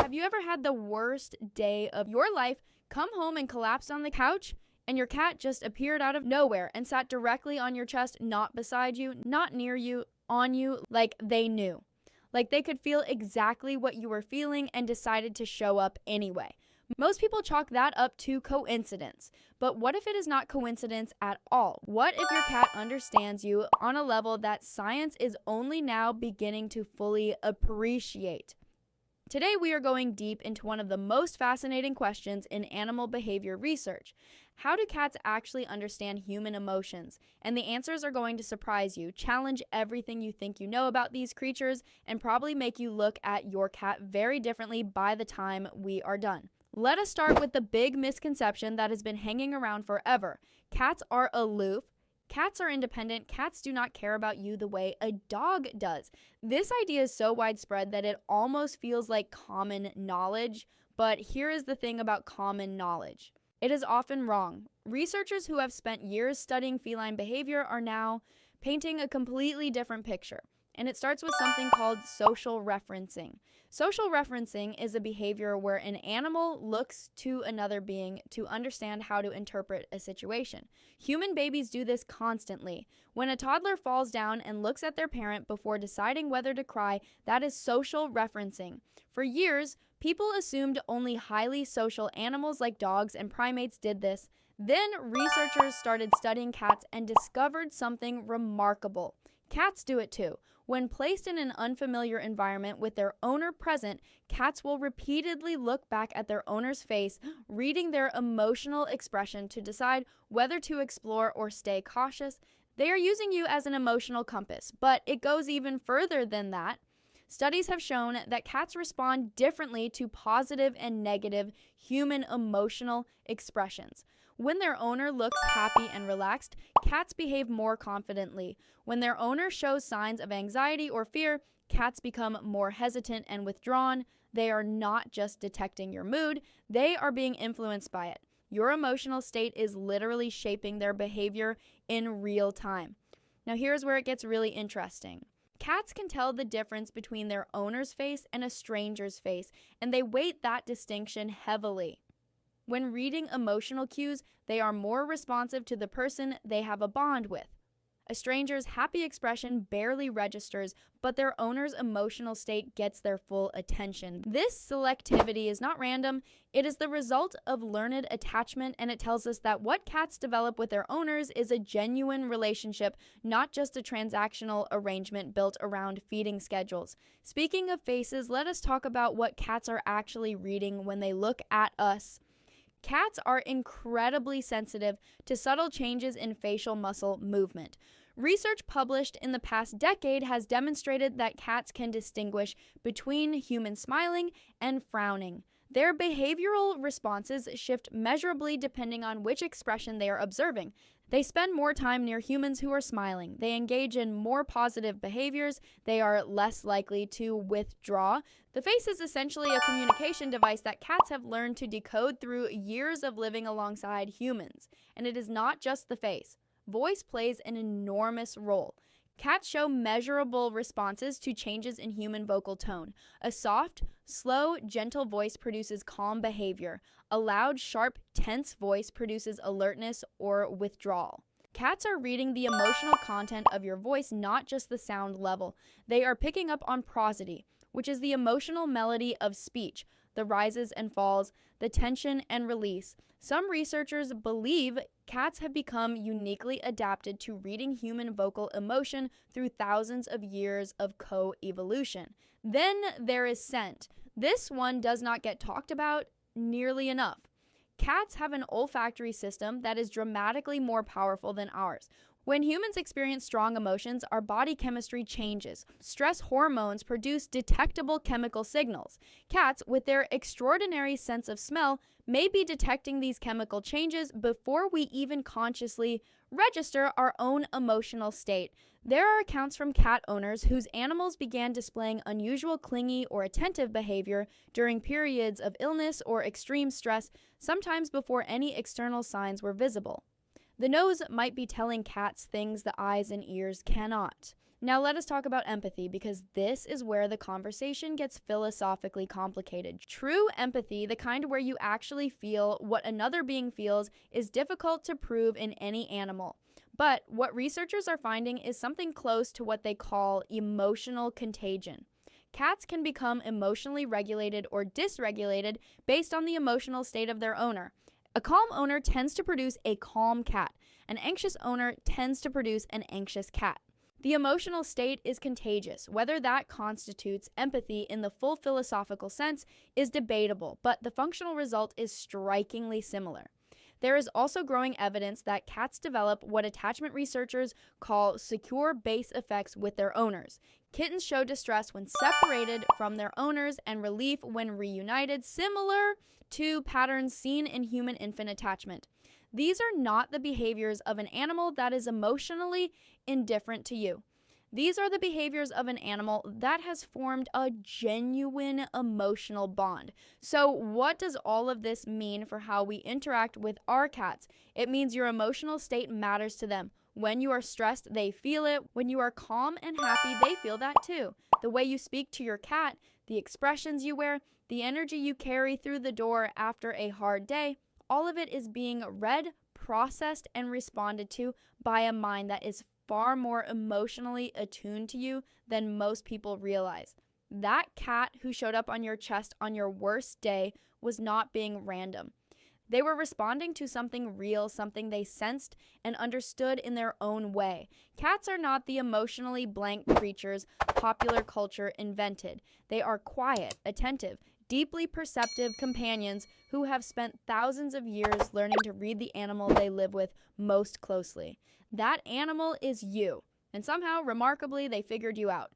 Have you ever had the worst day of your life, come home and collapsed on the couch, and your cat just appeared out of nowhere and sat directly on your chest, not beside you, not near you, on you, like they knew? Like they could feel exactly what you were feeling and decided to show up anyway. Most people chalk that up to coincidence. But what if it is not coincidence at all? What if your cat understands you on a level that science is only now beginning to fully appreciate? Today, we are going deep into one of the most fascinating questions in animal behavior research. How do cats actually understand human emotions? And the answers are going to surprise you, challenge everything you think you know about these creatures, and probably make you look at your cat very differently by the time we are done. Let us start with the big misconception that has been hanging around forever. Cats are aloof. Cats are independent. Cats do not care about you the way a dog does. This idea is so widespread that it almost feels like common knowledge, but here is the thing about common knowledge. It is often wrong. Researchers who have spent years studying feline behavior are now painting a completely different picture, and it starts with something called social referencing. Social referencing is a behavior where an animal looks to another being to understand how to interpret a situation. Human babies do this constantly. When a toddler falls down and looks at their parent before deciding whether to cry, that is social referencing. For years, people assumed only highly social animals like dogs and primates did this. Then researchers started studying cats and discovered something remarkable. Cats do it too. When placed in an unfamiliar environment with their owner present, cats will repeatedly look back at their owner's face, reading their emotional expression to decide whether to explore or stay cautious. They are using you as an emotional compass, but it goes even further than that. Studies have shown that cats respond differently to positive and negative human emotional expressions. When their owner looks happy and relaxed, cats behave more confidently. When their owner shows signs of anxiety or fear, cats become more hesitant and withdrawn. They are not just detecting your mood, they are being influenced by it. Your emotional state is literally shaping their behavior in real time. Now here's where it gets really interesting. Cats can tell the difference between their owner's face and a stranger's face, and they weight that distinction heavily. When reading emotional cues, they are more responsive to the person they have a bond with. A stranger's happy expression barely registers, but their owner's emotional state gets their full attention. This selectivity is not random. It is the result of learned attachment, and it tells us that what cats develop with their owners is a genuine relationship, not just a transactional arrangement built around feeding schedules. Speaking of faces, let us talk about what cats are actually reading when they look at us. Cats are incredibly sensitive to subtle changes in facial muscle movement. Research published in the past decade has demonstrated that cats can distinguish between human smiling and frowning. Their behavioral responses shift measurably depending on which expression they are observing. They spend more time near humans who are smiling. They engage in more positive behaviors. They are less likely to withdraw. The face is essentially a communication device that cats have learned to decode through years of living alongside humans. And it is not just the face. Voice plays an enormous role. Cats show measurable responses to changes in human vocal tone. A soft, slow, gentle voice produces calm behavior. A loud, sharp, tense voice produces alertness or withdrawal. Cats are reading the emotional content of your voice, not just the sound level. They are picking up on prosody, which is the emotional melody of speech, the rises and falls, the tension and release. Some researchers believe cats have become uniquely adapted to reading human vocal emotion through thousands of years of co-evolution. Then there is scent. This one does not get talked about nearly enough. Cats have an olfactory system that is dramatically more powerful than ours. When humans experience strong emotions, our body chemistry changes. Stress hormones produce detectable chemical signals. Cats, with their extraordinary sense of smell, may be detecting these chemical changes before we even consciously register our own emotional state. There are accounts from cat owners whose animals began displaying unusual clingy or attentive behavior during periods of illness or extreme stress, sometimes before any external signs were visible. The nose might be telling cats things the eyes and ears cannot. Now let us talk about empathy, because this is where the conversation gets philosophically complicated. True empathy, the kind where you actually feel what another being feels, is difficult to prove in any animal. But what researchers are finding is something close to what they call emotional contagion. Cats can become emotionally regulated or dysregulated based on the emotional state of their owner. A calm owner tends to produce a calm cat. An anxious owner tends to produce an anxious cat. The emotional state is contagious. Whether that constitutes empathy in the full philosophical sense is debatable, but the functional result is strikingly similar. There is also growing evidence that cats develop what attachment researchers call secure base effects with their owners. Kittens show distress when separated from their owners and relief when reunited, similar to patterns seen in human infant attachment. These are not the behaviors of an animal that is emotionally indifferent to you. These are the behaviors of an animal that has formed a genuine emotional bond. So what does all of this mean for how we interact with our cats? It means your emotional state matters to them. When you are stressed, they feel it. When you are calm and happy, they feel that too. The way you speak to your cat, the expressions you wear, the energy you carry through the door after a hard day, all of it is being read, processed, and responded to by a mind that is far more emotionally attuned to you than most people realize. That cat who showed up on your chest on your worst day was not being random. They were responding to something real, something they sensed and understood in their own way. Cats are not the emotionally blank creatures popular culture invented. They are quiet, attentive, deeply perceptive companions who have spent thousands of years learning to read the animal they live with most closely. That animal is you, and somehow, remarkably, they figured you out.